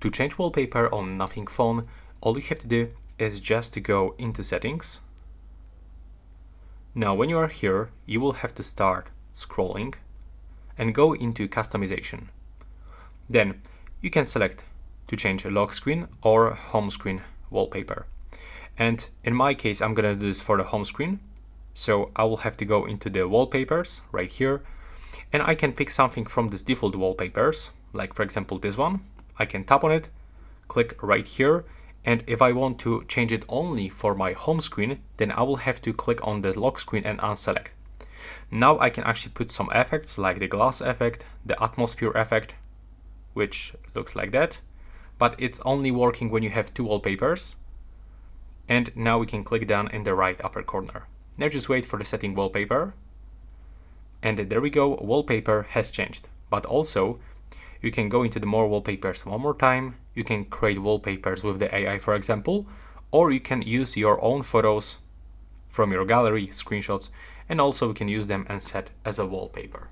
To change wallpaper on Nothing phone, all you have to do is just to go into settings. Now when you are here, you will have to start scrolling and go into customization. Then you can select to change a lock screen or home screen wallpaper. And in my case, I'm gonna do this for the home screen. So I will have to go into the wallpapers right here, and I can pick something from this default wallpapers, like for example this one. I can tap on it, click right here, and if I want to change it only for my home screen, then I will have to click on the lock screen and unselect. Now I can actually put some effects like the glass effect, the atmosphere effect, which looks like that, but it's only working when you have two wallpapers. And now we can click down in the right upper corner. Now just wait for the setting wallpaper. And there we go, wallpaper has changed. But also, you can go into the more wallpapers one more time. You can create wallpapers with the AI, for example, or you can use your own photos from your gallery, screenshots, and also you can use them and set as a wallpaper.